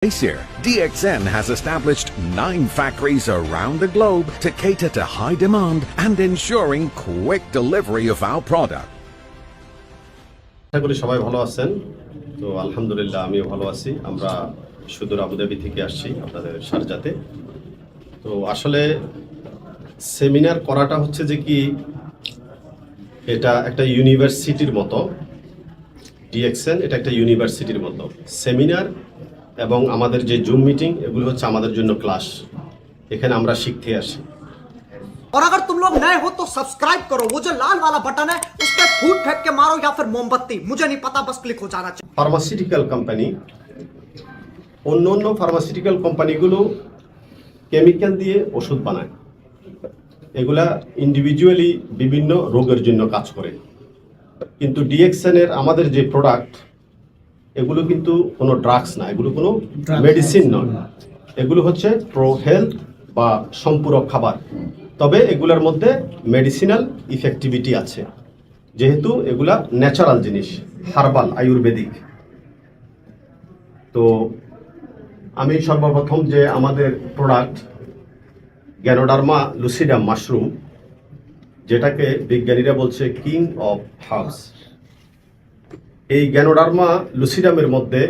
This year, DXN has established 9 factories around the globe to cater to high demand and ensuring quick delivery of our product. আশা করি সবাই ভালো আছেন। তো আলহামদুলিল্লাহ আমিও ভালো আছি। আমরা সুদূর আবুধাবি থেকে আসছি আপনাদের শারজাতে। তো আসলে সেমিনার করাটা হচ্ছে যে কি এটা একটা ইউনিভার্সিটির মতো। ডিএক্সএন এটা একটা ইউনিভার্সিটির মতো। সেমিনার এবং আমাদের যে জুম মিটিং এগুলো হচ্ছে আমাদের জন্য ক্লাস। এখানে আমরা শিখতে আসি। और अगर तुम लोग नए हो तो सब्सक्राइब करो, वो जो लाल वाला बटन है उस पर फूट फेंक के मारो या फिर मोमबत्ती, मुझे नहीं पता, बस क्लिक हो जाना चाहिए। ফার্মাসিউটিক্যাল কোম্পানি অন্য ফার্মাসিউটিক্যাল কোম্পানিগুলো কেমিক্যাল দিয়ে ওষুধ বানায়। এগুলা ইন্ডিভিজুয়ালি বিভিন্ন রোগের জন্য কাজ করে, কিন্তু ডিএক্সএন এর আমাদের যে প্রোডাক্ট এগুলো কিন্তু কোনো ড্রাগস না, এগুলো কোনো মেডিসিন নয়, এগুলো হচ্ছে প্রো হেলথ বা সম্পূরক খাবার। তবে এগুলোর মধ্যে মেডিসিনাল ইফেক্টিভিটি আছে, যেহেতু এগুলা ন্যাচারাল জিনিস, হার্বাল আয়ুর্বেদিক। তো আমি সর্বপ্রথম যে আমাদের প্রোডাক্ট গ্যানোডার্মা লুসিডাম মাশরুম, যেটাকে বিজ্ঞানীরা বলছে কিং অফ হার্বস, এই গ্যানোডার্মা লুসিডামের মধ্যে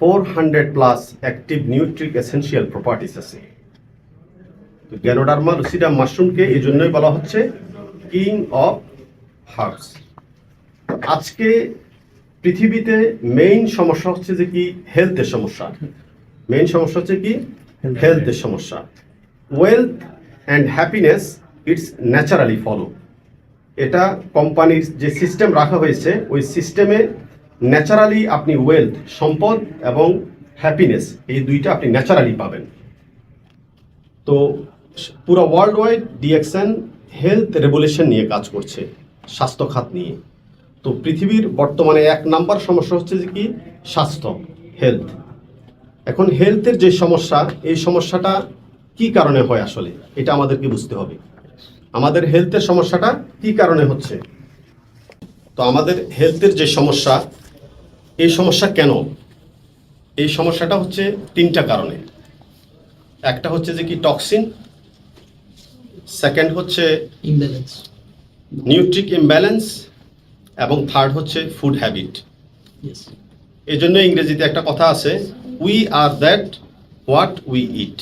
400+ অ্যাক্টিভ নিউট্রিক এসেনশিয়াল প্রপার্টিস আছে। তো গ্যানোডার্মা লুসিডাম মাশরুমকে এই জন্যই বলা হচ্ছে কিং অফ হার্বস। আজকে পৃথিবীতে মেইন সমস্যা হচ্ছে যে কি হেলথের সমস্যা। মেইন সমস্যা হচ্ছে কি হেলথের সমস্যা। Wealth and happiness it's naturally follow. এটা কোম্পানির যে সিস্টেম রাখা হয়েছে ওই সিস্টেমে ন্যাচারালি আপনি ওয়েলথ সম্পদ এবং হ্যাপিনেস এই দুইটা আপনি ন্যাচারালি পাবেন। তো পুরো world wide DXN health revolution নিয়ে কাজ করছে, স্বাস্থ্য খাত নিয়ে। তো পৃথিবীর বর্তমানে 1 নাম্বার সমস্যা হচ্ছে যে কি স্বাস্থ্য, হেলথ। এখন হেলথের যে সমস্যা, এই সমস্যাটা কি কারণে হয় আসলে এটা আমাদেরকে বুঝতে হবে। আমাদের হেলথের সমস্যাটা কি কারণে হচ্ছে? তো আমাদের হেলথের যে সমস্যা, এই সমস্যা কেন? এই সমস্যাটা হচ্ছে 3টা কারণে। একটা হচ্ছে যে কি টক্সিন, সেকেন্ড হচ্ছে ইমব্যালেন্স, নিউট্রিক ইমব্যালেন্স, এবং থার্ড হচ্ছে ফুড হ্যাবিট। এই জন্য ইংরেজিতে একটা কথা আছে, we are that what we eat.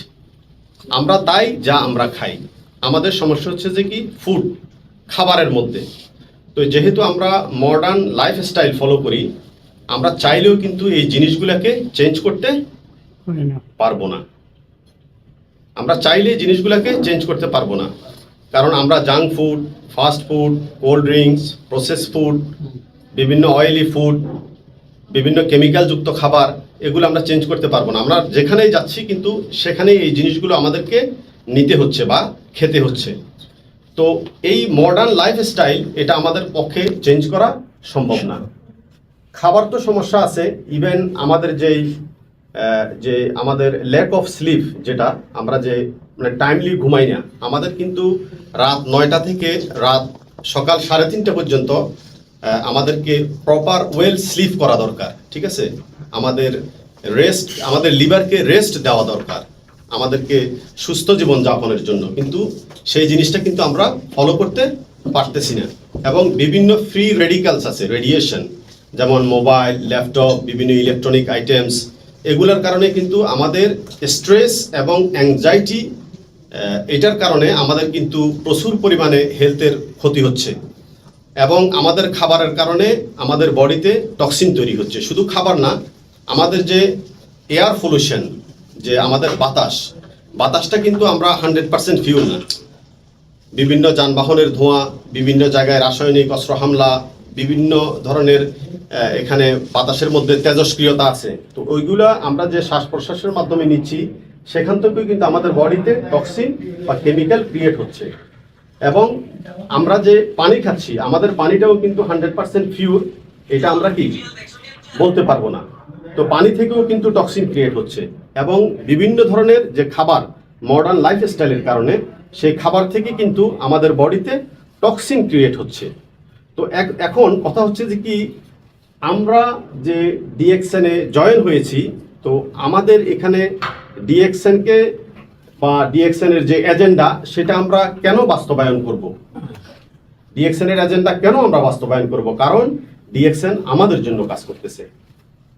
আমরা তাই যা আমরা খাই। আমাদের সমস্যা হচ্ছে যে কি ফুড, খাবারের মধ্যে। তো যেহেতু আমরা মডার্ন লাইফস্টাইল ফলো করি, আমরা চাইলেও কিন্তু এই জিনিসগুলোকে চেঞ্জ করতে পারবো না। আমরা চাইলে জিনিসগুলোকে চেঞ্জ করতে পারবো না, কারণ আমরা junk food, fast food, cold drinks, process food, বিভিন্ন অয়েলি ফুড, বিভিন্ন কেমিক্যালযুক্ত খাবার, এগুলো আমরা চেঞ্জ করতে পারবো না। আমরা যেখানেই যাচ্ছি কিন্তু সেখানেই এই জিনিসগুলো আমাদেরকে নিতে হচ্ছে বা খেতে হচ্ছে। তো এই মডার্ন লাইফস্টাইল এটা আমাদের পক্ষে চেঞ্জ করা সম্ভব না। খাবার তো সমস্যা আছে, ইভেন আমাদের যে আমাদের ল্যাক অফ স্লিপ, যেটা আমরা যে মানে টাইমলি ঘুমাই না, আমাদের কিন্তু রাত 9টা থেকে রাত সকাল 3:30 পর্যন্ত আমাদেরকে প্রপার ওয়েল স্লিপ করা দরকার, ঠিক আছে? আমাদের রেস্ট, আমাদের লিভারকে রেস্ট দেওয়া দরকার আমাদেরকে সুস্থ জীবন যাপনের জন্য, কিন্তু সেই জিনিসটা কিন্তু আমরা ফলো করতে পারতেছি না। এবং বিভিন্ন ফ্রি রেডিক্যালস আছে, রেডিয়েশন, যেমন মোবাইল, ল্যাপটপ, বিভিন্ন ইলেকট্রনিক আইটেমস, এগুলোর কারণে কিন্তু আমাদের স্ট্রেস এবং অ্যাংজাইটি, এটার কারণে আমাদের কিন্তু প্রচুর পরিমাণে হেলথের ক্ষতি হচ্ছে। এবং আমাদের খাবারের কারণে আমাদের বডিতে টক্সিন তৈরি হচ্ছে। শুধু খাবার না, আমাদের যে এয়ার পলিউশন, যে আমাদের বাতাসটা কিন্তু আমরা 100% ফিউল না। বিভিন্ন যানবাহনের ধোঁয়া, বিভিন্ন জায়গায় রাসায়নিক অস্ত্র হামলা, বিভিন্ন ধরনের এখানে বাতাসের মধ্যে তেজস্ক্রিয়তা আছে। তো ওইগুলা আমরা যে শ্বাস প্রশ্বাসের মাধ্যমে নিচ্ছি, সেখান থেকেও কিন্তু আমাদের বডিতে টক্সিন বা কেমিক্যাল ক্রিয়েট হচ্ছে। এবং আমরা যে পানি খাচ্ছি, আমাদের পানিটাও কিন্তু 100% পিওর, এটা আমরা কি বলতে পারবো না। তো পানি থেকেও কিন্তু টক্সিন ক্রিয়েট হচ্ছে। এবং বিভিন্ন ধরনের যে খাবার মডার্ন লাইফস্টাইলের কারণে, সেই খাবার থেকে কিন্তু আমাদের বডিতে টক্সিন ক্রিয়েট হচ্ছে। তো এখন কথা হচ্ছে যে কি আমরা যে ডিএক্সএনে জয়েন হয়েছি, তো আমাদের এখানে ডিএক্সএনকে বা ডিএক্সএনের যে এজেন্ডা সেটা আমরা কেন বাস্তবায়ন করব? ডিএক্সএনের এজেন্ডা কেন আমরা বাস্তবায়ন করব? কারণ ডিএক্সএন আমাদের জন্য কাজ করতেছে।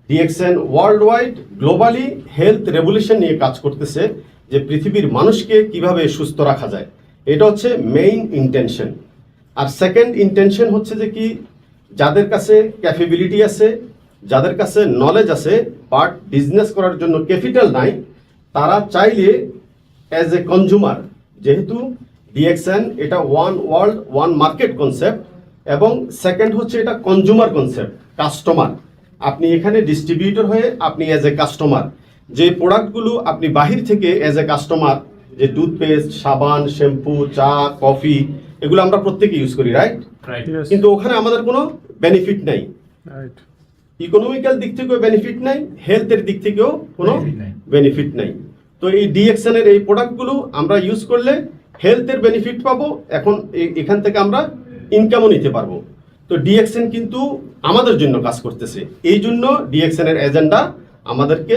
DXN world wide globally health revolution নিয়ে কাজ করতেছে, যে পৃথিবীর মানুষকে কিভাবে সুস্থ রাখা যায়। এটা হচ্ছে মেইন ইন্টেনশন। আর সেকেন্ড ইন্টেনশন হচ্ছে যে কি, যাদের কাছে ক্যাপেবিলিটি আছে, যাদের কাছে নলেজ আছে, বাট বিজনেস করার জন্য ক্যাপিটাল নাই, তারা চাইলে অ্যাজ এ কনজিউমার, যেহেতু ডিএক্সএন এটা one world one market concept, এবং সেকেন্ড হচ্ছে এটা কনজিউমার কনসেপ্ট, কাস্টমার। আপনি এখানে ডিস্ট্রিবিউটর হয়ে আপনি অ্যাজ এ কাস্টমার যে প্রোডাক্টগুলো আপনি বাহির থেকে অ্যাজ এ কাস্টমার, যে টুথপেস্ট, সাবান, শ্যাম্পু, চা, কফি, এগুলো আমরা প্রত্যেকে ইউজ করি, রাইট? কিন্তু ওখানে আমাদের কোনো বেনিফিট নাই, ইকোনমিক্যাল দিক থেকেও বেনিফিট নাই, হেলথের দিক থেকেও কোনো বেনিফিট নাই। তো এই ডিএক্সএন এর এই প্রোডাক্টগুলো আমরা ইউজ করলে হেলথের বেনিফিট পাবো, এখন এখান থেকে আমরা ইনকামও নিতে পারবো। তো ডিএক্সএন কিন্তু আমাদের জন্য কাজ করতেছে, এই জন্য ডিএক্সএন এর এজেন্ডা আমাদেরকে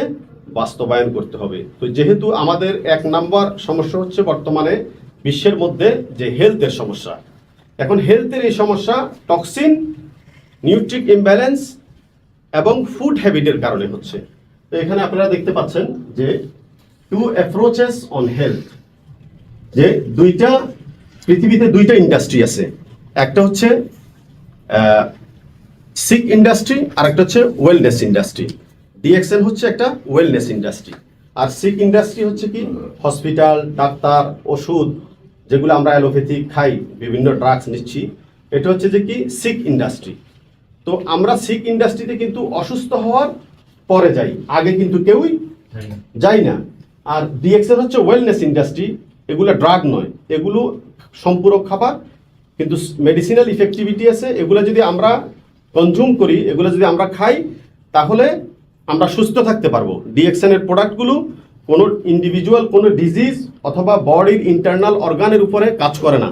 বাস্তবায়ন করতে হবে। তো যেহেতু আমাদের 1 নম্বর সমস্যা হচ্ছে বর্তমানে বিশ্বের মধ্যে যে হেলথের সমস্যা, এখন হেলথের এই সমস্যা টক্সিন, নিউট্রিক ইমব্যালেন্স এবং ফুড হ্যাবিটের কারণে হচ্ছে। তো এখানে আপনারা দেখতে পাচ্ছেন যে 2 অ্যাপ্রোচেস অন হেলথ, যে পৃথিবীতে দুইটা ইন্ডাস্ট্রি আছে, একটা হচ্ছে সিক ইন্ডাস্ট্রি আর একটা হচ্ছে ওয়েলনেস ইন্ডাস্ট্রি। ডিএক্সএন হচ্ছে একটা ওয়েলনেস ইন্ডাস্ট্রি, আর সিক ইন্ডাস্ট্রি হচ্ছে কি হসপিটাল, ডাক্তার, ওষুধ, যেগুলো আমরা অ্যালোপ্যাথি খাই, বিভিন্ন ড্রাগস নিচ্ছি, এটা হচ্ছে যে কি সিক ইন্ডাস্ট্রি। তো আমরা সিক ইন্ডাস্ট্রিতে কিন্তু অসুস্থ হওয়ার পরে যাই, আগে কিন্তু কেউই যাই না। আর ডিএক্সএন হচ্ছে ওয়েলনেস ইন্ডাস্ট্রি, এগুলো ড্রাগ নয়, এগুলো সম্পূরক খাবার, কিন্তু মেডিসিনাল ইফেক্টিভিটি আছে। এগুলো যদি আমরা কনজিউম করি, এগুলো যদি আমরা খাই, তাহলে আমরা সুস্থ থাকতে পারবো। ডিএক্সএন এর প্রোডাক্টগুলো কোনো ইন্ডিভিজুয়াল কোনো ডিজিজ অথবা বডির ইন্টারনাল অর্গানের উপরে কাজ করে না,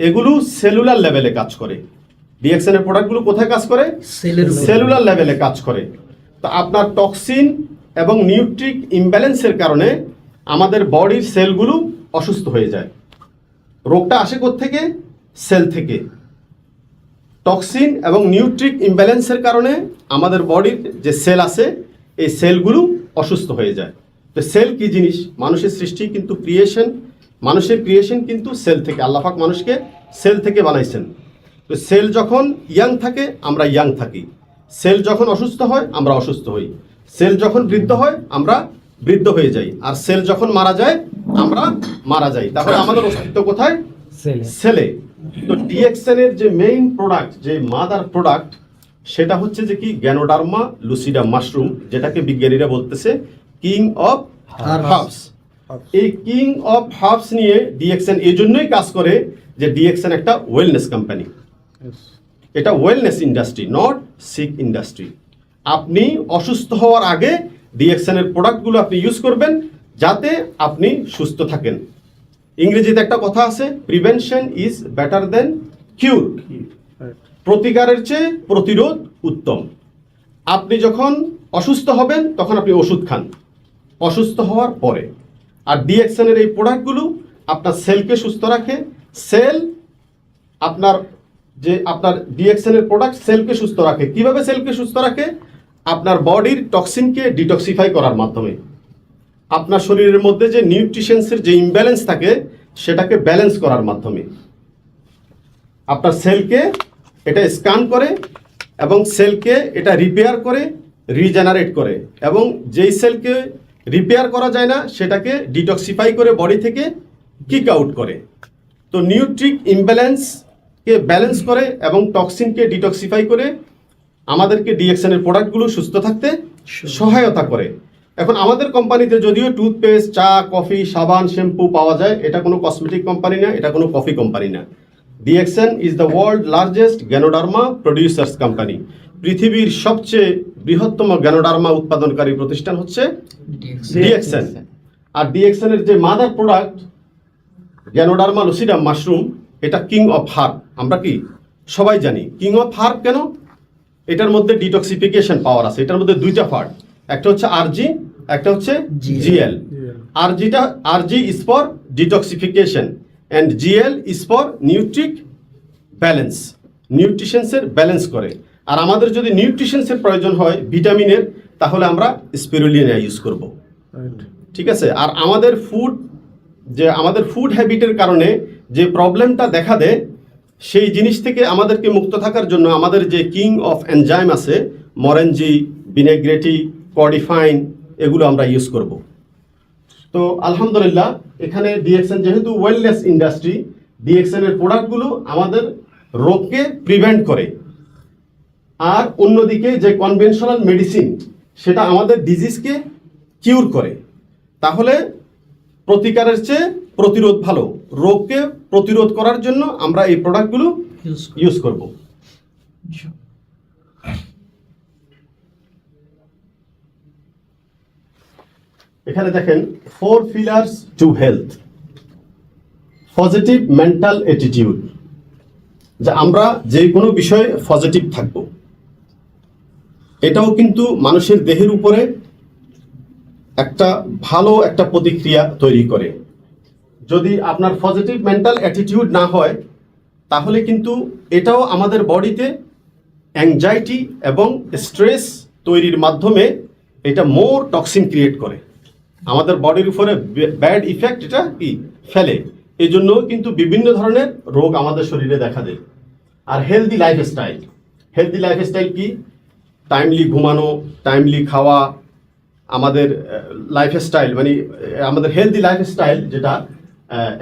এগুলো সেলুলার লেভেলে কাজ করে। ডিএক্সএন এর প্রোডাক্টগুলো কোথায় কাজ করে? সেলুলার লেভেলে কাজ করে। তো আপনার টক্সিন এবং নিউট্রিক ইমব্যালেন্সের কারণে আমাদের বডির সেলগুলো অসুস্থ হয়ে যায়। রোগটা আসে কোত্থেকে? সেল থেকে। টক্সিন এবং নিউট্রিক ইমব্যালেন্সের কারণে আমাদের বডির যে সেল আছে, এই সেলগুলো অসুস্থ হয়ে যায়। তো সেল কি জিনিস? মানুষের সৃষ্টি কিন্তু ক্রিয়েশন, মানুষের ক্রিয়েশন কিন্তু সেল থেকে। আল্লাহ পাক মানুষকে সেল থেকে বানাইছেন। তো সেল যখন ইয়াং থাকে আমরা ইয়াং থাকি, সেল যখন অসুস্থ হয় আমরা অসুস্থ হই, সেল যখন বৃদ্ধ হয় আমরা বৃদ্ধ হয়ে যাই, আর সেল যখন মারা যায় আমরা মারা যাই। তাহলে আমাদের অস্তিত্ব কোথায়? সেলে। তো ডিএক্সএন এর যে মেইন প্রোডাক্ট, যে মাদার প্রোডাক্ট, সেটা হচ্ছে যে কি গ্যানোডার্মা লুসিডা মাশরুম, যেটাকে বিজ্ঞানীরা বলতেছে কিং অফ হার্বস। এই কিং অফ হার্বস নিয়ে ডিএক্সএন এই জন্যই কাজ করে যে ডিএক্সএন একটা ওয়েলনেস কোম্পানি, এটা wellness industry, not sick industry. আপনি অসুস্থ হওয়ার আগে ডিএক্সএন এর প্রোডাক্টগুলো আপনি ইউজ করবেন যাতে আপনি সুস্থ থাকেন। ইংরেজিতে একটা কথা আছে, প্রিভেনশন ইজ বেটার দেন কিউর, প্রতিকারের চেয়ে প্রতিরোধ উত্তম। আপনি যখন অসুস্থ হবেন তখন আপনি ওষুধ খান অসুস্থ হওয়ার পরে। আর ডিএক্সএন এর এই প্রোডাক্টগুলো আপনার সেলকে সুস্থ রাখে। সেল আপনার ডিএক্সএন এর প্রোডাক্ট সেলকে সুস্থ রাখে। কিভাবে সেলকে সুস্থ রাখে? আপনার বডির টক্সিনকে ডিটক্সিফাই করার মাধ্যমে। আপনার শরীরের মধ্যে যে নিউট্রিশনসের যে ইমব্যালেন্স থাকে সেটাকে ব্যালেন্স করার মাধ্যমে। আপনার সেলকে এটা স্ক্যান করে এবং সেলকে এটা রিপেয়ার করে, রিজেনারেট করে, এবং যেই সেলকে রিপেয়ার করা যায় না সেটাকে ডিটক্সিফাই করে বডি থেকে কিক আউট করে। তো নিউট্রিক ইমব্যালেন্সকে ব্যালেন্স করে এবং টক্সিনকে ডিটক্সিফাই করে আমাদেরকে ডিএক্সএন এর প্রোডাক্টগুলো সুস্থ থাকতে সহায়তা করে। এখন আমাদের কোম্পানিতে যদিও টুথপেস্ট, চা, কফি, সাবান, শ্যাম্পু পাওয়া যায়, এটা কোনো কসমেটিক কোম্পানি না, এটা কোনো কফি কোম্পানি না। DXN is the world largest Ganoderma producers company. পৃথিবীর সবচেয়ে বৃহত্তম গ্যানোডার্মা উৎপাদনকারী প্রতিষ্ঠান হচ্ছে ডিএক্সএন। আর ডিএক্সএন এর যে mother product Ganoderma lucidum mushroom, এটা কিং অফ হার্ব। আমরা কি সবাই জানি কিং অফ হার্ব কেন? এটার মধ্যে ডিটক্সিফিকেশন পাওয়ার আছে। এটার মধ্যে দুইটা পার্ট, একটা হচ্ছে আরজি একটা হচ্ছে GL. RG is for detoxification and GL is for nutrient balance, নিউট্রিশনসের ব্যালেন্স করে। আর আমাদের যদি নিউট্রিশনসের প্রয়োজন হয় ভিটামিনের, তাহলে আমরা স্পিরুলিনা ইউজ করব, ঠিক আছে। আর আমাদের ফুড হ্যাবিটের কারণে যে প্রবলেমটা দেখা দেয়, সেই জিনিস থেকে আমাদেরকে মুক্ত থাকার জন্য আমাদের যে কিং অফ এনজাইম আছে, মরেনজি, ভিনেগ্রেটি, কডিফাইন, এগুলো আমরা ইউজ করব। তো আলহামদুলিল্লাহ এখানে ডিএক্সএন যেহেতু ওয়েলনেস ইন্ডাস্ট্রি, ডিএক্সএন এর প্রোডাক্টগুলো আমাদের রোগকে প্রিভেন্ট করে। আর অন্যদিকে যে কনভেনশনাল মেডিসিন, সেটা আমাদের ডিজিজকে কিউর করে। তাহলে প্রতিকারের চেয়ে প্রতিরোধ ভালো। রোগকে প্রতিরোধ করার জন্য আমরা এই প্রোডাক্টগুলো ইউজ করব। এখানে দেখেন 4 pillars to health. Positive mental attitude, যে আমরা যে কোনো বিষয়ে পজিটিভ থাকব। এটাও কিন্তু মানুষের দেহের উপরে একটা ভালো একটা প্রতিক্রিয়া তৈরি করে। যদি আপনার পজিটিভ মেন্টাল অ্যাটিটিউড না হয়, তাহলে কিন্তু এটাও আমাদের বডিতে অ্যাংজাইটি এবং স্ট্রেস তৈরির মাধ্যমে এটা মোর টক্সিন ক্রিয়েট করে, আমাদের বডির উপরে ব্যাড ইফেক্ট এটা কি ফেলে। এই জন্য কিন্তু বিভিন্ন ধরনের রোগ আমাদের শরীরে দেখা দেয়। আর হেলদি লাইফস্টাইল কি? টাইমলি ঘুমানো, টাইমলি খাওয়া, আমাদের লাইফস্টাইল মানে আমাদের হেলদি লাইফস্টাইল, যেটা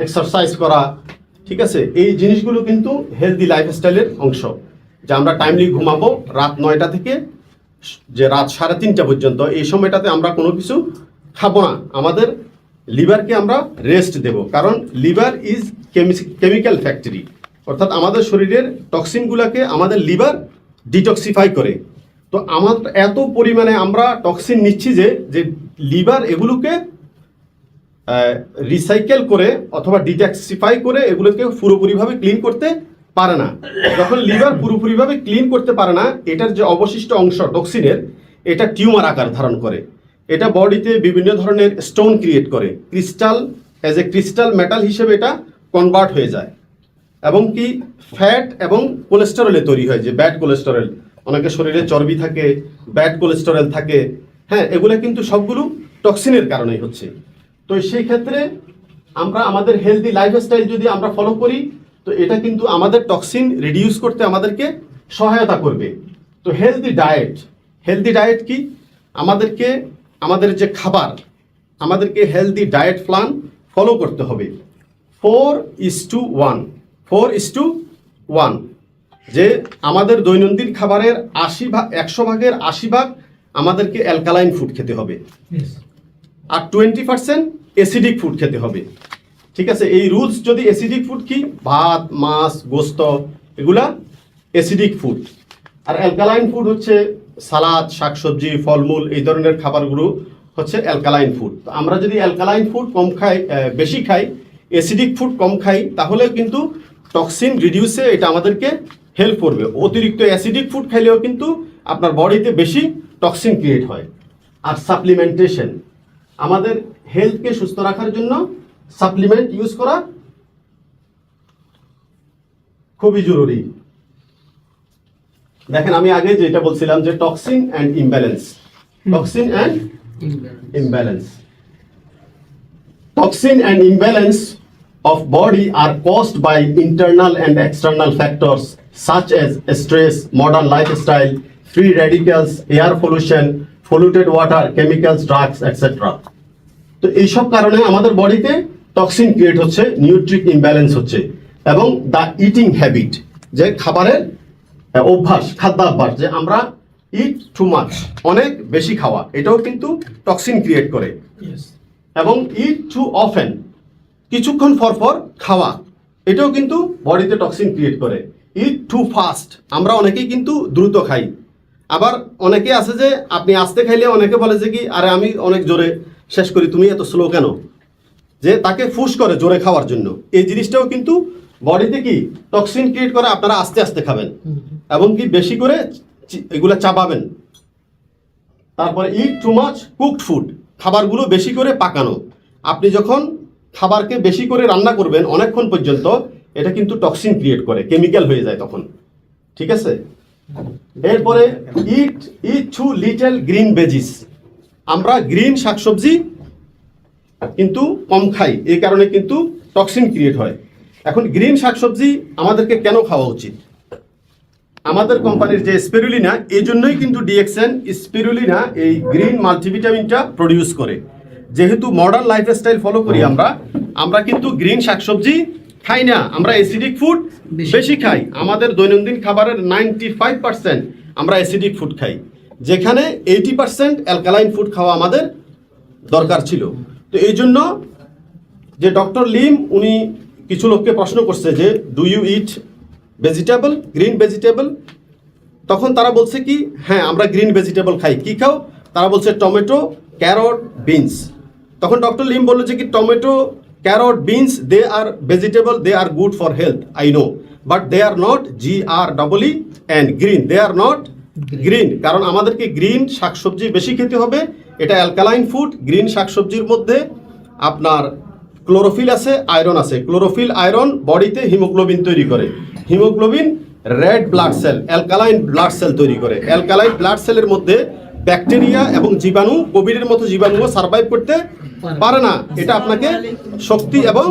এক্সারসাইজ করা, ঠিক আছে। এই জিনিসগুলো কিন্তু হেলদি লাইফস্টাইলের অংশ। যে আমরা টাইমলি ঘুমাবো, রাত 9টা থেকে যে রাত 3:30 পর্যন্ত, এই সময়টাতে আমরা কোনো কিছু খাবো না। আমাদের লিভারকে আমরা রেস্ট দেব, কারণ লিভার ইজ কেমিক্যাল ফ্যাক্টরি, অর্থাৎ আমাদের শরীরের টক্সিনগুলোকে আমাদের লিভার ডিটক্সিফাই করে। তো আমার এত পরিমাণে আমরা টক্সিন নিচ্ছি যে লিভার এগুলোকে রিসাইকেল করে অথবা ডিটক্সিফাই করে এগুলোকে পুরোপুরিভাবে ক্লিন করতে পারে না। যখন লিভার পুরোপুরিভাবে ক্লিন করতে পারে না, এটার যে অবশিষ্ট অংশ টক্সিনের, এটা টিউমার আকার ধারণ করে। এটা বডিতে বিভিন্ন ধরনের স্টোন ক্রিয়েট করে, ক্রিস্টাল মেটাল হিসেবে এটা কনভার্ট হয়ে যায়, এবং কি ফ্যাট এবং কোলেস্টেরলে তৈরি হয়, যে ব্যাড কোলেস্টেরল। অনেকের শরীরে চর্বি থাকে, ব্যাড কোলেস্টেরল থাকে, হ্যাঁ, এগুলো কিন্তু সবগুলো টক্সিনের কারণেই হচ্ছে। তো সেই ক্ষেত্রে আমরা আমাদের হেলদি লাইফস্টাইল যদি আমরা ফলো করি, তো এটা কিন্তু আমাদের টক্সিন রিডিউস করতে আমাদেরকে সহায়তা করবে। তো হেলদি ডায়েট কি? আমাদের যে খাবার, আমাদেরকে হেলদি ডায়েট প্ল্যান ফলো করতে হবে। 4:1 যে আমাদের দৈনন্দিন খাবারের 100 ভাগের 80 ভাগ আমাদেরকে অ্যালকালাইন ফুড খেতে হবে, আর 20% অ্যাসিডিক ফুড খেতে হবে, ঠিক আছে। এই রুলস যদি অ্যাসিডিক ফুড কি? ভাত, মাছ, গোস্ত, এগুলা অ্যাসিডিক ফুড। আর অ্যালকালাইন ফুড হচ্ছে সালাদ, শাকসবজি, ফলমূল, এই ধরনের খাবারগুলো হচ্ছে অ্যালকালাইন ফুড। তো আমরা যদি অ্যালকালাইন ফুড বেশি খাই, অ্যাসিডিক ফুড কম খাই, তাহলে কিন্তু টক্সিন রিডিউসে এটা আমাদেরকে হেল্প করবে। অতিরিক্ত অ্যাসিডিক ফুড খাইলেও কিন্তু আপনার বডিতে বেশি টক্সিন ক্রিয়েট হয়। আর সাপ্লিমেন্টেশন, আমাদের হেলথকে সুস্থ রাখার জন্য সাপ্লিমেন্ট ইউজ করা খুবই জরুরি। দেখেন, আমি আগে যেটা বলছিলাম যে toxin and imbalance, Toxin and imbalance of body are caused by internal and external factors such as stress, modern lifestyle, free radicals, air pollution, polluted water, chemicals, drugs, etc. তো এইসব কারণে আমাদের বডিতে টক্সিন ক্রিয়েট হচ্ছে, নিউট্রিক imbalance হচ্ছে। এবং the eating habit, যে খাবারের অভ্যাস, খাদ্যাভ্যাস, যে আমরা ইট টু মাচ, অনেক বেশি খাওয়া, এটাও কিন্তু টক্সিন ক্রিয়েট করে। এবং ইট টু অফেন, কিছুক্ষণ পর খাওয়া, এটাও কিন্তু বডিতে টক্সিন ক্রিয়েট করে। ইট টু ফাস্ট, আমরা অনেকেই কিন্তু দ্রুত খাই। আবার অনেকে আছে যে আপনি আস্তে খাইলে অনেকে বলে যে কি, আরে আমি অনেক জোরে শেষ করি, তুমি এত স্লো কেন? যে তাকে ফুস করে জোরে খাওয়ার জন্য। এই জিনিসটাও কিন্তু বডিতে কি টক্সিন ক্রিয়েট করে। আপনারা আস্তে আস্তে খাবেন এবং কি বেশি করে এগুলা চাবাবেন। তারপরে ইট টু মাচ কুকড ফুড, খাবারগুলো বেশি করে পাকানো। আপনি যখন খাবারকে বেশি করে রান্না করবেন অনেকক্ষণ পর্যন্ত, এটা কিন্তু টক্সিন ক্রিয়েট করে, কেমিক্যাল হয়ে যায় তখন। ঠিক আছে, এরপরে ইট টু লিটল গ্রিন ভেজিস, আমরা গ্রিন শাকসবজি কিন্তু কম খাই, এই কারণে কিন্তু টক্সিন ক্রিয়েট হয়। এখন গ্রিন শাকসবজি আমাদেরকে কেন খাওয়া উচিত? আমাদের কোম্পানির যে স্পিরুলিনা, এই জন্যই কিন্তু ডিএক্সএন স্পিরুলিনা এই গ্রিন মাল্টিভিটামিনটা প্রডিউস করে। যেহেতু মডার্ন লাইফস্টাইল ফলো করি আমরা কিন্তু গ্রিন শাকসবজি খাই না, আমরা অ্যাসিডিক ফুড বেশি খাই। আমাদের দৈনন্দিন খাবারের 95% আমরা অ্যাসিডিক ফুড খাই, যেখানে 80% অ্যালকালাইন ফুড খাওয়া আমাদের দরকার ছিল। তো এই জন্য যে ডক্টর লিম উনি কিছু লোককে প্রশ্ন করছে যে do you eat vegetable, green vegetable? তখন তারা বলছে কি হ্যাঁ আমরা গ্রিন ভেজিটেবল খাই। কি খাও? তারা বলছে টমেটো, ক্যারট, বিনস। তখন ডক্টর লিম বললো যে কি tomato, carrot, beans they are vegetable, they are good for health, I know, but they are not GREE and green, they are not green. কারণ আমাদেরকে গ্রিন শাকসবজি বেশি খেতে হবে, এটা অ্যালকালাইন ফুড। গ্রিন শাকসবজির মধ্যে আপনার ক্লোরোফিল আছে, আয়রন আছে। ক্লোরোফিল, আয়রন বডিতে হিমোগ্লোবিন তৈরি করে। Haemoglobin red blood cell, alkaline blood cell তৈরি করে। অ্যালকালাইন ব্লাড সেলের মধ্যে ব্যাকটেরিয়া এবং জীবাণু, কোভিডের মতো জীবাণুও সার্ভাইভ করতে পারে না। এটা আপনাকে শক্তি এবং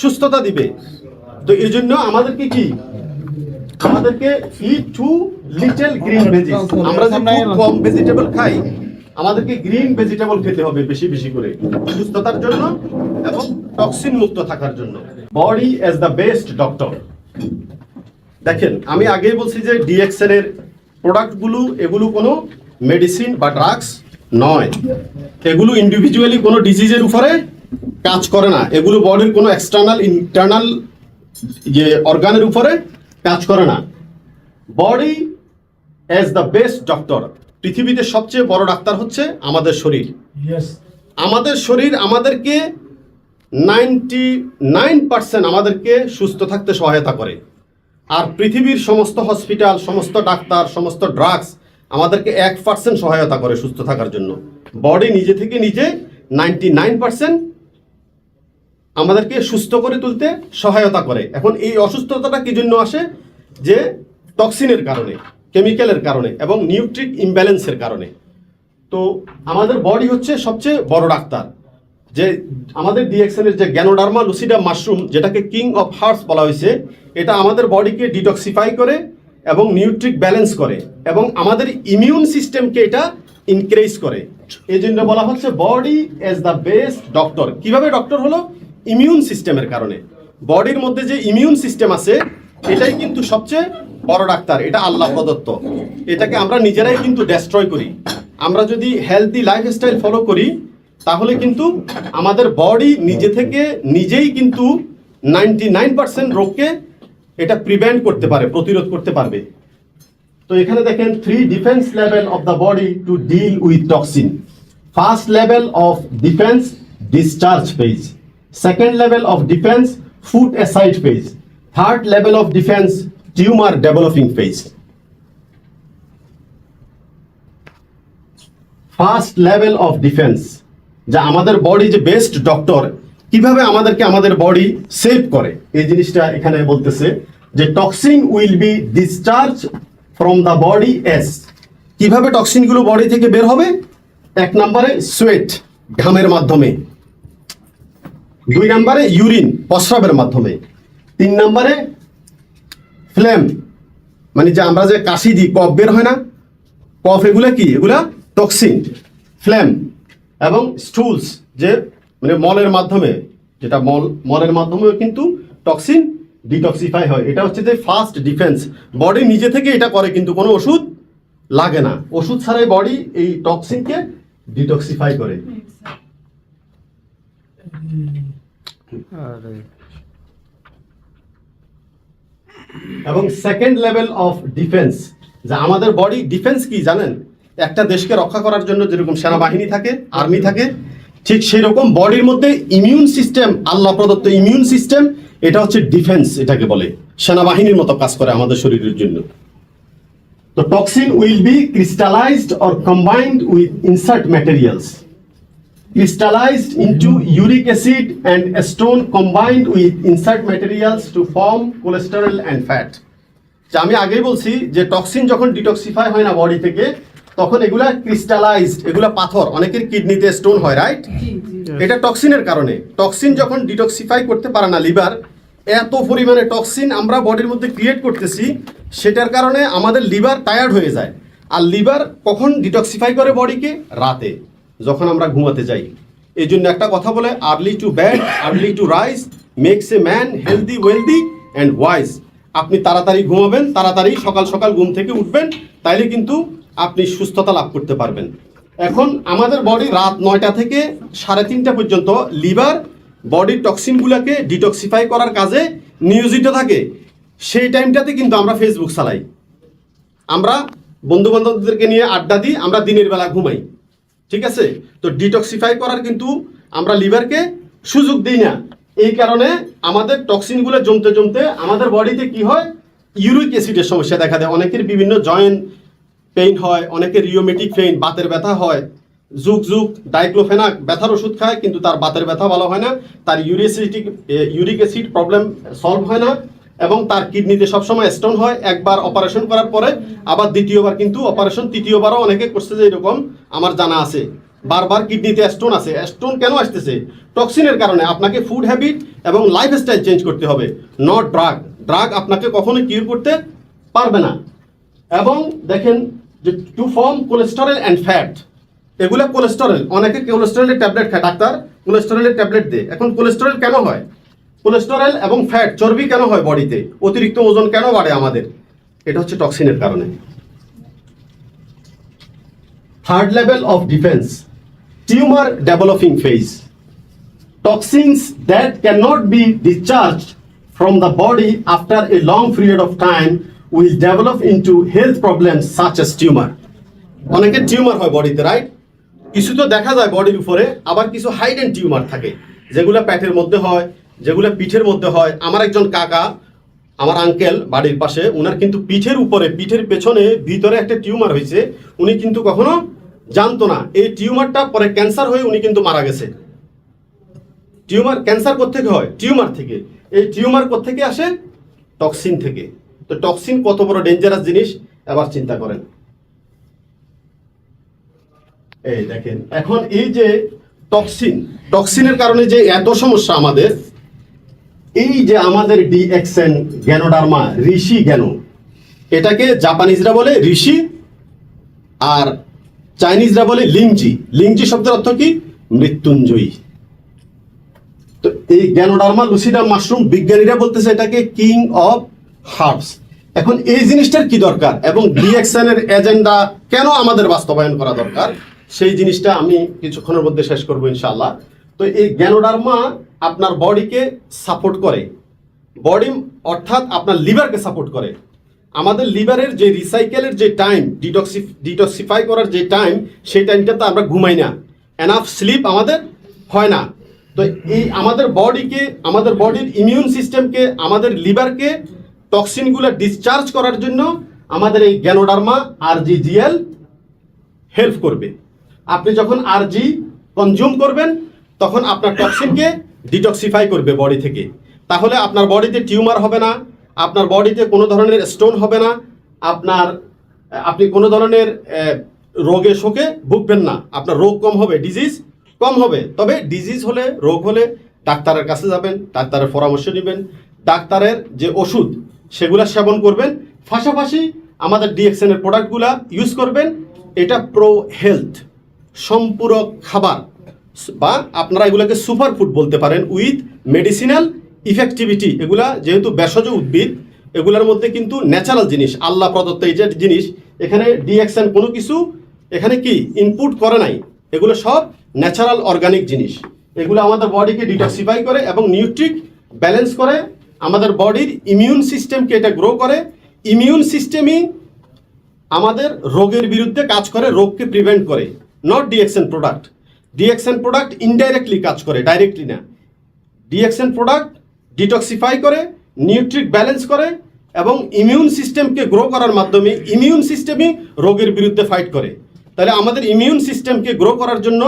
সুস্থতা দিবে। তো এই জন্য আমাদেরকে কি, আমাদেরকে ইট টু লিটল গ্রিন ভেজিস। আমরা যে খুব কম ভেজিটেবল খাই, আমাদেরকে গ্রিন ভেজিটেবল খেতে হবে বেশি বেশি করে, সুস্থতার জন্য এবং টক্সিন মুক্ত থাকার জন্য। Body as the best doctor. দেখেন, আমি আগেই বলছি যে ডিএক্সএন এর প্রোডাক্টগুলো এগুলো কোনো মেডিসিন বা ড্রাগস নয়। এগুলো ইন্ডিভিজুয়ালি কোনো ডিজিজের উপরে কাজ করে না। এগুলো বডির কোনো এক্সটার্নাল ইন্টারনাল যে অর্গানের উপরে কাজ করে না। Body as the best doctor. পৃথিবীতে সবচেয়ে বড় ডাক্তার হচ্ছে আমাদের শরীর। আমাদের শরীর আমাদেরকে 99% আমাদেরকে সুস্থ থাকতে সহায়তা করে। আর পৃথিবীর সমস্ত হসপিটাল, সমস্ত ডাক্তার, সমস্ত ড্রাগস আমাদেরকে 1% সহায়তা করে সুস্থ থাকার জন্য। বডি নিজে থেকে নিজে 99% আমাদেরকে সুস্থ করে তুলতে সহায়তা করে। এখন এই অসুস্থতাটা কি জন্য আসে? যে টক্সিনের কারণে, কেমিক্যালের কারণে এবং নিউট্রিক ইমব্যালেন্সের কারণে। তো আমাদের বডি হচ্ছে সবচেয়ে বড় ডাক্তার। যে আমাদের ডিএক্সএন এর যে গ্যানোডার্মা লুসিডা মাশরুম, যেটাকে কিং অফ হার্টস বলা হয়েছে, এটা আমাদের বডিকে ডিটক্সিফাই করে এবং নিউট্রিক ব্যালেন্স করে এবং আমাদের ইমিউন সিস্টেমকে এটা ইনক্রিজ করে। এই জন্য বলা হচ্ছে body as the best doctor. কিভাবে ডক্টর হলো? ইমিউন সিস্টেমের কারণে। বডির মধ্যে যে ইমিউন সিস্টেম আছে, এটাই কিন্তু সবচেয়ে বড় ডাক্তার। এটা আল্লাহ প্রদত্ত, এটাকে আমরা নিজেরাই কিন্তু ডেস্ট্রয় করি। আমরা যদি হেলদি লাইফস্টাইল ফলো করি, তাহলে কিন্তু আমাদের বডি নিজে থেকে নিজেই কিন্তু 99% রোগকে এটা প্রিভেন্ট করতে পারে, প্রতিরোধ করতে পারবে। তো এখানে দেখেন 3 defence level of the body to deal with toxin. First level of defence, discharge phase. Second level of defence, put aside phase. Third level of defence, tumour developing phase. First level of defence, যা আমাদের body যে best doctor, কিভাবে আমাদেরকে আমাদের body save করে, এই জিনিসটা এখানে বলতেছে যে toxin will be discharge from the body S. কিভাবে টক্সিনগুলো বডি থেকে বের হবে? 1 নম্বরে সোয়েট, ঘামের মাধ্যমে। 2 নম্বরে ইউরিন, প্রস্রাবের মাধ্যমে। 3 নম্বরে ফ্লেম, মানে যে আমরা যে কাশি দিই, কফ বের হয় না, কফ, এগুলা কি? এগুলা টক্সিন, ফ্লেম। এবং স্টুলস, যে মানে মলের মাধ্যমে, যেটা মলের মাধ্যমেও কিন্তু টক্সিন ডিটক্সিফাই হয়। এটা হচ্ছে যে ফার্স্ট ডিফেন্স। বডি নিজে থেকে এটা করে, কিন্তু কোনো ওষুধ লাগে না। ওষুধ ছাড়াই বডি এই টক্সিনকে ডিটক্সিফাই করে। এবং সেকেন্ড লেভেল অফ ডিফেন্স, যা আমাদের বডি ডিফেন্স কি জানেন? একটা দেশকে রক্ষা করার জন্য যেরকম সেনাবাহিনী থাকে, আর্মি থাকে, ঠিক সেই রকম বডির মধ্যে ইমিউন সিস্টেম, আল্লাহ প্রদত্ত ইমিউন সিস্টেম, এটা হচ্ছে ডিফেন্স। এটাকে বলে সেনাবাহিনীর মতো কাজ করে আমাদের শরীরের জন্য। তো toxin will be crystallised or combined with insert materials. crystallized into uric acid and stone combined with insert materials to form cholesterol and fat. যে আমি আগেই বলছি যে টক্সিন যখন ডিটক্সিফাই হয় না বডি থেকে তখন এগুলা ক্রিস্টালাইজড, এগুলা পাথর, অনেকের কিডনিতে স্টোন হয়, রাইট? এটা টক্সিনের কারণে। টক্সিন যখন ডিটক্সিফাই করতে পারে না লিভার, এত পরিমাণে টক্সিন আমরা বডির মধ্যে ক্রিয়েট করতেছি, সেটার কারণে আমাদের লিভার টায়ার্ড হয়ে যায়। আর লিভার কখন ডিটক্সিফাই করে বডিকে? রাতে, যখন আমরা ঘুমাতে যাই। এই জন্য একটা কথা বলে, early to bed early to rise makes a man healthy wealthy and wise. আপনি তাড়াতাড়ি ঘুমাবেন, তাড়াতাড়ি সকাল সকাল ঘুম থেকে উঠবেন, তাইলে কিন্তু আপনি সুস্থতা লাভ করতে পারবেন। এখন আমাদের বডি রাত 9টা থেকে 3:30 পর্যন্ত লিভার বডির টক্সিনগুলোকে ডিটক্সিফাই করার কাজে নিয়োজিত থাকে। সেই টাইমটাতে কিন্তু আমরা ফেসবুক চালাই, আমরা বন্ধু বান্ধবদেরকে নিয়ে আড্ডা দিই, আমরা দিনের বেলা ঘুমাই, ঠিক আছে? তো ডিটক্সিফাই করার কিন্তু আমরা লিভারকে সুযোগ দিই না। এই কারণে আমাদের টক্সিনগুলো জমতে জমতে আমাদের বডিতে কি হয়? ইউরিক অ্যাসিডের সমস্যা দেখা দেয়। অনেকের বিভিন্ন জয়েন্ট পেইন হয়, অনেকের রিওমেটিক পেইন, বাতের ব্যথা হয়। যুগ যুগ ডাইক্লোফেনাক ব্যথার ওষুধ খায়, কিন্তু তার বাতের ব্যথা ভালো হয় না, তার ইউরিক অ্যাসিড প্রবলেম সলভ হয় না, এবং তার কিডনিতে সবসময় স্টোন হয়। একবার অপারেশন করার পরে আবার দ্বিতীয়বার কিন্তু অপারেশন, তৃতীয়বারও অনেকে করছে, যে এরকম আমার জানা আছে। বারবার কিডনিতে স্টোন আছে। স্টোন কেন আসতেছে? টক্সিনের কারণে। আপনাকে ফুড হ্যাবিট এবং লাইফস্টাইল চেঞ্জ করতে হবে, নট ড্রাগ। ড্রাগ আপনাকে কখনোই কিউর করতে পারবে না। এবং দেখেন যে to form cholesterol and fat, এগুলো কোলেস্টেরল। অনেকে কোলেস্টেরলের ট্যাবলেট খায়, ডাক্তার কোলেস্টেরলের ট্যাবলেট দেয়। এখন কোলেস্টেরল কেন হয়? কোলেস্টেরল এবং ফ্যাট, চর্বি কেন হয় বডিতে? অতিরিক্ত ওজন কেন বাড়ে আমাদের? এটা হচ্ছে টক্সিনের কারণে। Third level of defence, tumour developing phase. Toxins that cannot be discharged from the body after a long period of time will develop into health problems such as tumor. অনেকের টিউমার হয় বডিতে, রাইট? কিছু তো দেখা যায় বডির উপরে, আবার কিছু হাইডেন টিউমার থাকে, যেগুলো পেটের মধ্যে হয়, যেগুলো পিঠের মধ্যে হয়। আমার একজন কাকা, আমার আঙ্কেল বাড়ির পাশে, ওনার কিন্তু পিঠের উপরে, পিঠের পেছনে ভিতরে একটা টিউমার হয়েছে। উনি কিন্তু কখনো জানতো না। এই টিউমারটা পরে ক্যান্সার হয়ে উনি কিন্তু মারা গেছে। টিউমার, ক্যান্সার কোত্থেকে হয়? টিউমার থেকে। এই টিউমার কোত্থেকে আসে? টক্সিন থেকে। তো টক্সিন কত বড় ডেঞ্জারাস জিনিস এবার চিন্তা করেন। এই দেখেন, এখন এই যে টক্সিনের কারণে যে এত সমস্যা আমাদের, এই যে আমাদের ডিএক্সএন গ্যানোডার্মা, ঋষি গ্যানো, এটাকে জাপানিজরা বলে ঋষি, আর চাইনিজরা বলে লিংজি। লিংজি শব্দের অর্থ কি? মৃত্যুঞ্জয়ী। তো এই গ্যানোডার্মা লুসিডা মাশরুম, বিজ্ঞানীরা বলতেছে এটাকে কিং অফ হার্বস। এখন এই জিনিসটার কি দরকার, এবং ডিএক্সএন এর এজেন্ডা কেন আমাদের বাস্তবায়ন করা দরকার, সেই জিনিসটা আমি কিছুক্ষণের মধ্যে শেষ করবো ইনশাআল্লাহ। তো এই গ্যানোডার্মা আপনার বডিকে সাপোর্ট করে, বডি অর্থাৎ আপনার লিভারকে সাপোর্ট করে। আমাদের লিভারের যে রিসাইকেলের যে টাইম, ডিটক্সিফাই করার যে টাইম, সেই টাইমটাতে আমরা ঘুমাই না, এনাফ স্লিপ আমাদের হয় না। তো এই আমাদের বডিকে, আমাদের বডির ইমিউন সিস্টেমকে, আমাদের লিভারকে টক্সিনগুলো ডিসচার্জ করার জন্য আমাদের এই গ্যানোডার্মা আরজিজিএল হেল্প করবে। আপনি যখন আরজি কনজিউম করবেন, তখন আপনার টক্সিনকে ডিটক্সিফাই করবে বডি থেকে। তাহলে আপনার বডিতে টিউমার হবে না, আপনার বডিতে কোনো ধরনের স্টোন হবে না, আপনি কোনো ধরনের রোগে শোকে ভুগবেন না, আপনার রোগ কম হবে, ডিজিজ কম হবে। তবে ডিজিজ হলে, রোগ হলে ডাক্তারের কাছে যাবেন, ডাক্তারের পরামর্শ নেবেন, ডাক্তারের যে ওষুধ সেগুলো সেবন করবেন, পাশাপাশি আমাদের ডিএক্সএন এর প্রোডাক্টগুলো ইউজ করবেন। এটা প্রো হেলথ সম্পূরক খাবার, বা আপনারা এগুলোকে সুপার ফুড বলতে পারেন, উইথ মেডিসিনাল ইফেক্টিভিটি। এগুলা যেহেতু ভেষজ উদ্ভিদ, এগুলোর মধ্যে কিন্তু ন্যাচারাল জিনিস, আল্লাহ প্রদত্ত এই যে জিনিস, এখানে ডিএক্সএন কোনো কিছু এখানে কি ইনপুট করে নাই, এগুলো সব ন্যাচারাল অর্গানিক জিনিস। এগুলো আমাদের বডিকে ডিটক্সিফাই করে এবং নিউট্রিক ব্যালেন্স করে, আমাদের বডির ইমিউন সিস্টেমকে এটা গ্রো করে। ইমিউন সিস্টেমই আমাদের রোগের বিরুদ্ধে কাজ করে, রোগকে প্রিভেন্ট করে, not DXN product. DXN product indirectly কাজ করে, ডাইরেক্টলি না। ডিএক্সএন প্রোডাক্ট ডিটক্সিফাই করে, নিউট্রিক ব্যালেন্স করে, এবং ইমিউন সিস্টেমকে গ্রো করার মাধ্যমে ইমিউন সিস্টেমই রোগের বিরুদ্ধে ফাইট করে। তাহলে আমাদের ইমিউন সিস্টেমকে গ্রো করার জন্য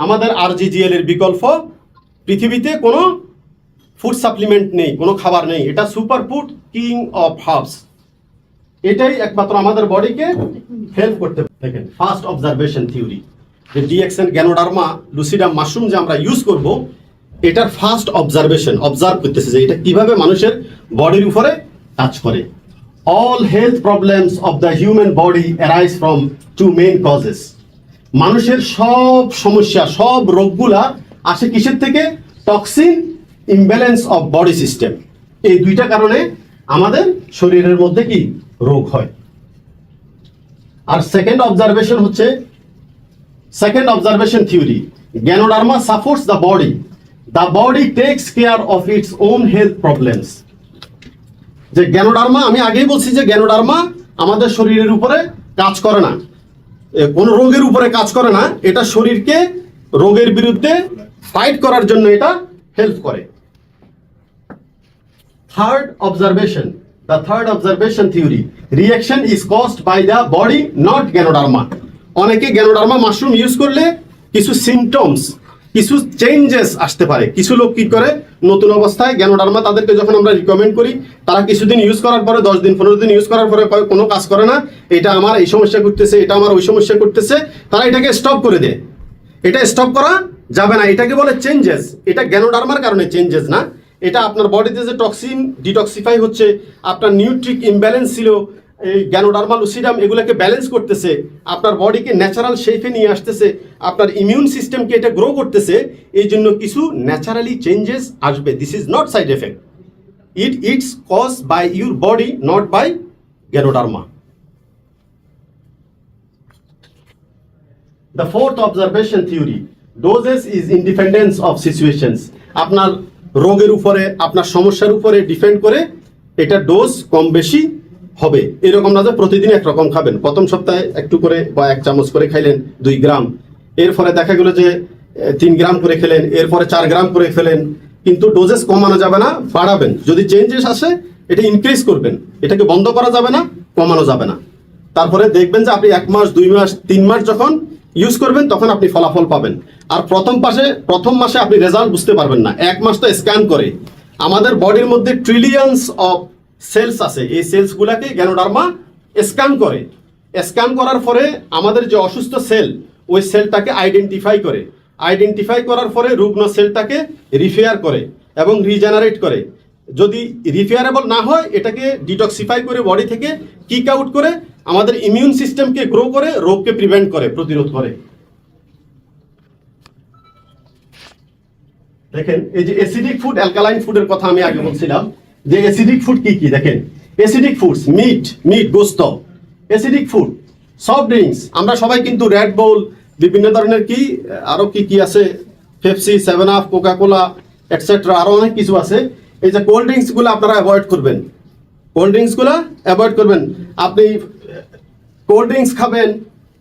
আমাদের RGGL এর বিকল্প পৃথিবীতে কোনো ফুড সাপ্লিমেন্ট নেই, কোনো খাবার নেই। এটা super food king of herbs. এটাই একমাত্র আমাদের বডিকে হেল্প করতে পারে। দেখেন ফার্স্ট অবজারভেশন থিওরি, যে ডিএক্সএন গ্যানোডার্মা লুসিডাম মাশরুম যে আমরা ইউজ করব, এটার ফার্স্ট অবজার্ভ করতেছে যে এটা কিভাবে মানুষের বডির উপরে কাজ করে। All health problems of the human body arise from two main causes. মানুষের সব সমস্যা, সব রোগগুলা আসে কিসের থেকে? Toxin, imbalance of body system. এই দুইটা কারণে আমাদের শরীরের মধ্যে কি রোগ হয়। আর second observation theory, ganoderma supports the body, the body takes care of its own health problems. যে গ্যানোডার্মা, আমি আগেই বলছি যে গ্যানোডার্মা আমাদের শরীরের উপরে কাজ করে না, কোনো রোগের উপরে কাজ করে না, এটা শরীরকে রোগের বিরুদ্ধে ফাইট করার জন্য এটা হেল্প করে। Third observation theory, reaction is caused by the body not ganoderma. অনেকে গ্যানোডার্মা মাশরুম ইউজ করলে কিছু সিমটমস, কিছু চেঞ্জেস আসতে পারে। কিছু লোক কি করে, নতুন অবস্থায় গ্যানোডার্মা তাদেরকে যখন আমরা রিকমেন্ড করি, তারা কিছুদিন ইউজ করার পরে, 10 দিন 15 দিন ইউজ করার পরে কোনো কাজ করে না, এটা আমার এই সমস্যা করতেছে, এটা আমার ওই সমস্যা করতেছে, তারা এটাকে স্টপ করে দেয়। এটা স্টপ করা যাবে না, এটাকে বলে চেঞ্জেস। এটা গ্যানোডার্মার কারণে চেঞ্জেস না, এটা আপনার বডিতে যে টক্সিন ডিটক্সিফাই হচ্ছে, আপনার নিউট্রিক ইমব্যালেন্স ছিল, এই গ্যানোডার্মা লুসিডাম এগুলোকে ব্যালেন্স করতেছে, আপনার বডিকে ন্যাচারাল শেপে নিয়ে আসতেছে, আপনার ইমিউন সিস্টেমকে এটা গ্রো করতেছে। এই জন্য কিছু ন্যাচারালি চেঞ্জেস আসবে। This is not side effect, it's cause by your body, not by ganoderma. The fourth observation theory, doses is independence of situations. আপনার রোগের উপরে, আপনার সমস্যার উপরে ডিপেন্ড করে এটা ডোজ কম বেশি হবে। এরকম না যে প্রতিদিন একরকম খাবেন, প্রথম সপ্তাহে একটু করে বা 1 চামচ করে খাইলেন 2 গ্রাম, এরপরে দেখা গেল যে 3 গ্রাম করে খেলেন, এরপরে 4 গ্রাম করে খেলেন। কিন্তু ডোজেস কমানো যাবে না, বাড়াবেন। যদি চেঞ্জেস আসে এটা ইনক্রিজ করবেন, এটাকে বন্ধ করা যাবে না, কমানো যাবে না। তারপরে দেখবেন যে আপনি 1 মাস 2 মাস 3 মাস যখন ইউজ করবেন তখন আপনি ফলাফল পাবেন। আর প্রথম মাসে আপনি রেজাল্ট বুঝতে পারবেন না, 1 মাস তো স্ক্যান করে। আমাদের বডির মধ্যে ট্রিলিয়নস অফ সেলস আছে, এই সেলসগুলোকে গ্যানোডার্মা স্ক্যান করে। স্ক্যান করার পরে আমাদের যে অসুস্থ সেল, ওই সেলটাকে আইডেন্টিফাই করার পরে রুগ্ন সেলটাকে রিপেয়ার করে এবং রিজেনারেট করে। যদি রিপেয়ারেবল না হয় এটাকে ডিটক্সিফাই করে বডি থেকে কিক আউট করে আমাদের ইমিউন সিস্টেমকে গ্রো করে, রোগকে প্রিভেন্ট করে, প্রতিরোধ করে। দেখেন এই যে অ্যাসিডিক ফুড, অ্যালকালাইন ফুডের কথা আমি আগে বলছিলাম যে অ্যাসিডিক ফুড কি কি। দেখেন অ্যাসিডিক ফুডস, মিট গোস্ত, অ্যাসিডিক ফুড, সফট ড্রিঙ্কস। আমরা সবাই কিন্তু রেড বুল, বিভিন্ন ধরনের কি আরো কি আছে, Pepsi, 7 up, Coca Cola etcetera, আরো অনেক কিছু আছে। এই যে কোল্ড ড্রিঙ্কসগুলো আপনারা অ্যাভয়েড করবেন, আপনি কোল্ড ড্রিঙ্কস খাবেন,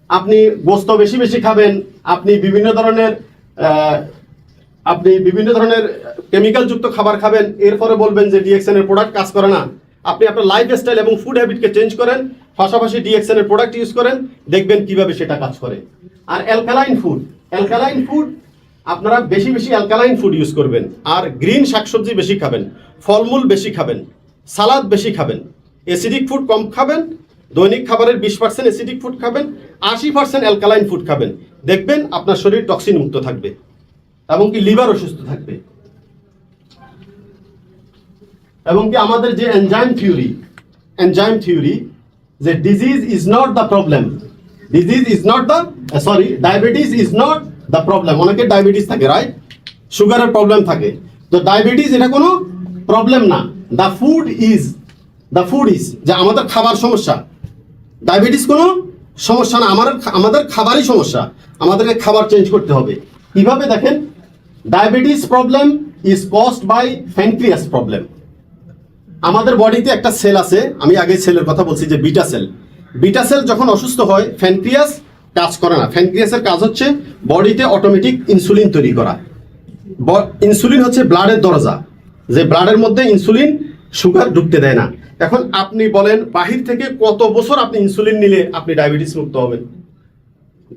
আপনি গোস্ত বেশি বেশি খাবেন, আপনি বিভিন্ন ধরনের কেমিক্যাল যুক্ত খাবার খাবেন, এরপরে বলবেন যে ডিএক্সএন এর প্রোডাক্ট কাজ করে না। আপনি আপনার লাইফস্টাইল এবং ফুড হ্যাবিটকে চেঞ্জ করেন, পাশাপাশি ডিএক্সএন এর প্রোডাক্ট ইউজ করেন, দেখবেন কিভাবে সেটা কাজ করে। আর অ্যালকালাইন ফুড আপনারা বেশি বেশি অ্যালকালাইন ফুড ইউজ করবেন, আর গ্রিন শাকসবজি বেশি খাবেন, ফলমূল বেশি খাবেন, সালাদ বেশি খাবেন, অ্যাসিডিক ফুড কম খাবেন, দৈনিক খাবারের 20% অ্যাসিডিক ফুড খাবেন, 80% অ্যালকালাইন ফুড খাবেন। দেখবেন আপনার শরীর টক্সিন মুক্ত থাকবে এবং কি লিভার সুস্থ থাকবে। এবং কি আমাদের যে এনজাইম থিওরি, যে disease is not the problem, diabetes is not the problem. অনেকের ডায়াবেটিস থাকে, রাইট, সুগারের প্রবলেম থাকে, তো ডায়াবেটিস এটা কোনো প্রবলেম না। দ্য ফুড ইজ যে আমাদের খাবার সমস্যা, ডায়াবেটিস কোনো সমস্যা না, আমাদের খাবারই সমস্যা, আমাদেরকে খাবার চেঞ্জ করতে হবে। কিভাবে দেখেন, diabetes problem is caused by pancreas problem. আমাদের বডিতে একটা সেল আছে, আমি আগে সেলের কথা বলছি যে বিটা সেল যখন অসুস্থ হয় প্যানক্রিয়াস কাজ করে না। প্যানক্রিয়াসের কাজ হচ্ছে বডিতে অটোমেটিক ইনসুলিন তৈরি করা। ইনসুলিন হচ্ছে ব্লাডের দরজা, যে ব্লাডের মধ্যে ইনসুলিন সুগার ঢুকতে দেয় না। এখন আপনি বলেন বাহির থেকে কত বছর আপনি ইনসুলিন নিলে আপনি ডায়াবেটিস মুক্ত হবেন?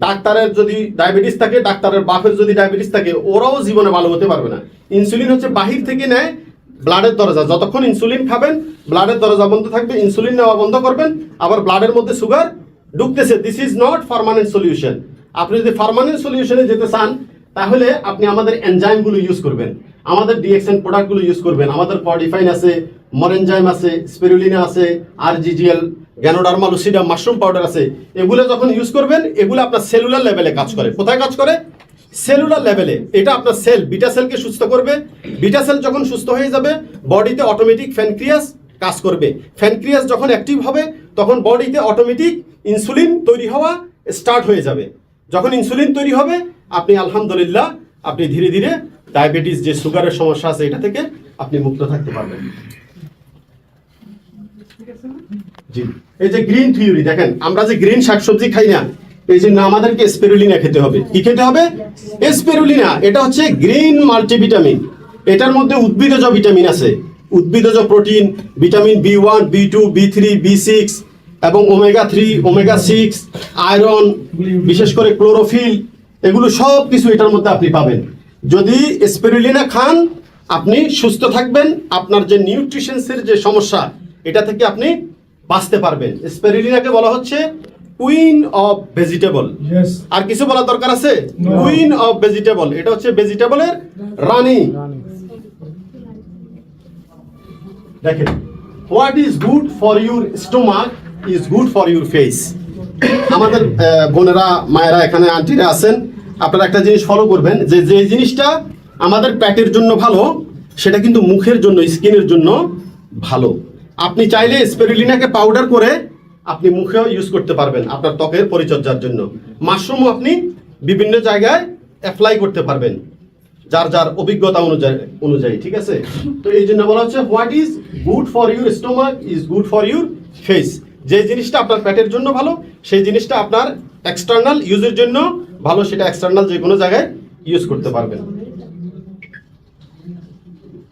ডাক্তারের যদি ডায়াবেটিস থাকে, ডাক্তারের বাপের যদি ডায়াবেটিস থাকে, ওরাও জীবনে ভালো হতে পারবে না। ইনসুলিন হচ্ছে বাহির থেকে নেয় ব্লাডের দরজা, যতক্ষণ ইনসুলিন খাবেন ব্লাডের দরজা বন্ধ থাকবে, ইনসুলিন নেওয়া বন্ধ করবেন, আবার ব্লাডের মধ্যে সুগার ঢুকতেছে। This is not permanent solution. আপনি যদি পার্মানেন্ট সলিউশনে যেতে চান তাহলে আপনি আমাদের এনজাইমগুলো ইউজ করবেন, আমাদের ডিএক্সএন প্রোডাক্টগুলো ইউজ করবেন। আমাদের কর্ডিফাইন আছে, মরেনজাইম আছে, স্পিরুলিনা আছে, আরজিজিএল, গ্যানোডার্মা লুসিডা, মাশরুম পাউডার আছে। এগুলো যখন ইউজ করবেন এগুলো আপনার সেলুলার লেভেলে কাজ করে। কোথায় কাজ করে? সেলুলার লেভেলে। এটা আপনার সেল, বিটা সেলকে সুস্থ করবে। বিটা সেল যখন সুস্থ হয়ে যাবে বডিতে অটোমেটিক প্যানক্রিয়াস কাজ করবে। প্যানক্রিয়াস যখন অ্যাক্টিভ হবে তখন বডিতে অটোমেটিক ইনসুলিন তৈরি হওয়া স্টার্ট হয়ে যাবে। যখন ইনসুলিন তৈরি হবে আপনি আলহামদুলিল্লাহ আপনি ধীরে ধীরে ডায়াবেটিস যে সুগারের সমস্যা আছে এটা থেকে আপনি মুক্ত থাকতে পারবেন। জি, এই যে গ্রিন থিওরি দেখেন, আমরা যে গ্রিন শাকসবজি খাই না, এই জন্য আমাদেরকে স্পিরুলিনা খেতে হবে। কি খেতে হবে? স্পিরুলিনা। এটা হচ্ছে গ্রিন মাল্টিভিটামিন। এটার মধ্যে উদ্ভিদজ ভিটামিন আছে, উদ্ভিদজ protein, vitamin B1, B2, B3, B6 এবং ওমেগা 3, ওমেগা 6, আয়রন, বিশেষ করে ক্লোরোফিল, এগুলো সব কিছু এটার মধ্যে আপনি পাবেন। যদি স্পিরুলিনা খান আপনি সুস্থ থাকবেন, আপনার যে নিউট্রিশনসের যে সমস্যা এটা থেকে আপনি বাঁচতে পারবেন। স্পিরুলিনাকে বলা হচ্ছে কুইন অফ ভেজিটেবল। আর কিছু বলার দরকার আছে? Queen of vegetable. এটা হচ্ছে ভেজিটেবলের রানী। দেখেন, what is good for your stomach is good for your face. আমাদের বোনেরা, মায়েরা, এখানে আন্টিরা আছেন, আপনারা একটা জিনিস ফলো করবেন যে যে জিনিসটা আমাদের পেটের জন্য ভালো সেটা কিন্তু মুখের জন্য, স্কিনের জন্য ভালো। আপনি চাইলে স্পিরুলিনাকে পাউডার করে আপনি মুখেও ইউজ করতে পারবেন আপনার ত্বকের পরিচর্যার জন্য। মাশরুমও আপনি বিভিন্ন জায়গায় অ্যাপ্লাই করতে পারবেন যার যার অভিজ্ঞতা অনুযায়ী, ঠিক আছে? তো এই জন্য বলা হচ্ছে what is good for your stomach is good for your face. যে জিনিসটা আপনার পেটের জন্য ভালো সেই জিনিসটা আপনার এক্সটার্নাল ইউজের জন্য ভালো, সেটা এক্সটার্নাল যে কোনো জায়গায় ইউজ করতে পারবেন।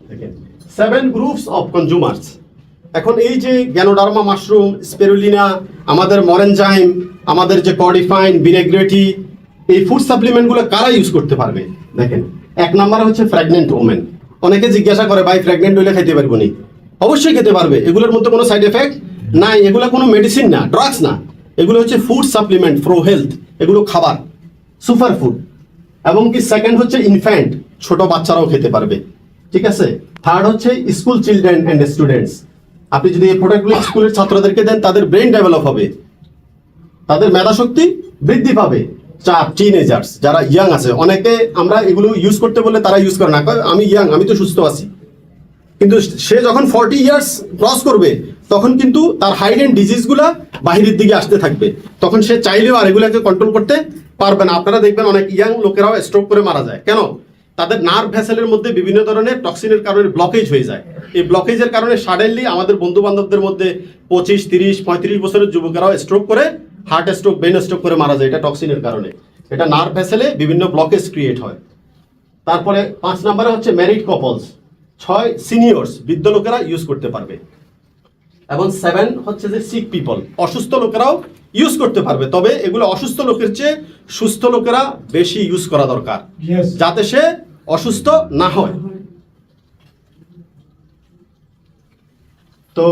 দেখেন, 7 গ্রুপস অফ কনজিউমার্স। এখন এই যে গ্যানোডার্মা মাশরুম, স্পিরুলিনা, আমাদের মরেনজাইম, আমাদের যে কর্ডিফাইন, ভিনেগ্রেটি, এই ফুড সাপ্লিমেন্টগুলো কারা ইউজ করতে পারবে? দেখেন, 1 নাম্বার হচ্ছে প্রেগনেন্ট ওমেন। অনেকে জিজ্ঞাসা করে ভাই প্রেগনেন্ট হইলে খেতে পারবো নি? অবশ্যই খেতে পারবে। এগুলোর মধ্যে কোনো সাইড এফেক্ট নাই, এগুলো কোনো মেডিসিন না, ড্রাগস না, এগুলো হচ্ছে ফুড সাপ্লিমেন্ট ফর হেলথ, এগুলো খাবার, সুপার ফুড। এবং কি সেকেন্ড হচ্ছে ইনফ্যান্ট, ছোট বাচ্চারাও খেতে পারবে, ঠিক আছে? থার্ড হচ্ছে স্কুল চিলড্রেন অ্যান্ড স্টুডেন্টস। আপনি যদি এই প্রোডাক্টগুলো স্কুলের ছাত্রদেরকে দেন তাদের ব্রেন ডেভেলপ হবে, তাদের মেধাশক্তি বৃদ্ধি পাবে। টিনেজার্স যারা ইয়াং আছে, অনেকে আমরা এগুলো ইউজ করতে বললে তারা ইউজ করে না, আমি ইয়াং, আমি তো সুস্থ আছি। কিন্তু সে যখন 40 ইয়ার্স ক্রস করবে তখন কিন্তু তার হাইডেন ডিজিজগুলো বাহিরের দিকে আসতে থাকবে, তখন সে চাইলেও আর এগুলোকে কন্ট্রোল করতে পারবে না। আপনারা দেখবেন অনেক ইয়াং লোকেরাও স্ট্রোক করে মারা যায়। কেন? তাদের নার্ভ ভেসেলের মধ্যে বিভিন্ন ধরনের টক্সিনের কারণে ব্লকেজ হয়ে যায়। এই ব্লকেজের কারণে সাডেনলি আমাদের বন্ধু বান্ধবদের মধ্যে 25, 30, 35 বছরের যুবকেরাও স্ট্রোক করে, হার্ট স্ট্রোক, ব্রেন স্ট্রোক করে মারা যায়। এটা টক্সিনের কারণে, এটা নার্ভ ভেসেলে বিভিন্ন ব্লকেজ ক্রিয়েট হয়। তারপরে 5 নম্বরে হচ্ছে ম্যারিড কাপলস, 6 সিনিয়র্স, বৃদ্ধ লোকেরা ইউজ করতে পারবে। এবং 7 হচ্ছে যে সিক পিপল, অসুস্থ লোকেরাও ইউজ করতে পারবে। তবে এগুলো অসুস্থ লোকের চেয়ে সুস্থ লোকেরা বেশি ইউজ করা দরকার, যাতে সে অসুস্থ না হয়। তো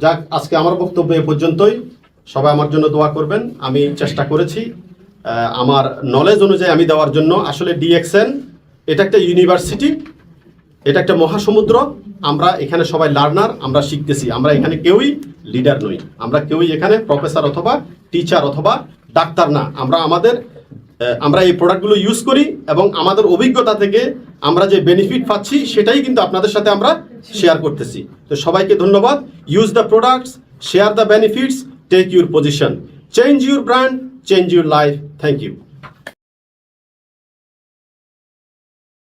যাক, আজকে আমার বক্তব্য এ পর্যন্তই। সবাই আমার জন্য দোয়া করবেন। আমি চেষ্টা করেছি আমার নলেজ অনুযায়ী আমি দেওয়ার জন্য। আসলে ডিএক্সএন এটা একটা ইউনিভার্সিটি, এটা একটা মহাসমুদ্র। আমরা এখানে সবাই লার্নার, আমরা শিখতেছি। আমরা এখানে কেউই লিডার নই, আমরা কেউই এখানে প্রফেসর অথবা টিচার অথবা ডাক্তার না। আমরা এই প্রোডাক্টগুলো ইউজ করি এবং আমাদের অভিজ্ঞতা থেকে আমরা যে বেনিফিট পাচ্ছি সেটাই কিন্তু আপনাদের সাথে আমরা শেয়ার করতেছি। তো সবাইকে ধন্যবাদ। Use the products, share the benefits, take your position, change your brand, change your life. Thank you.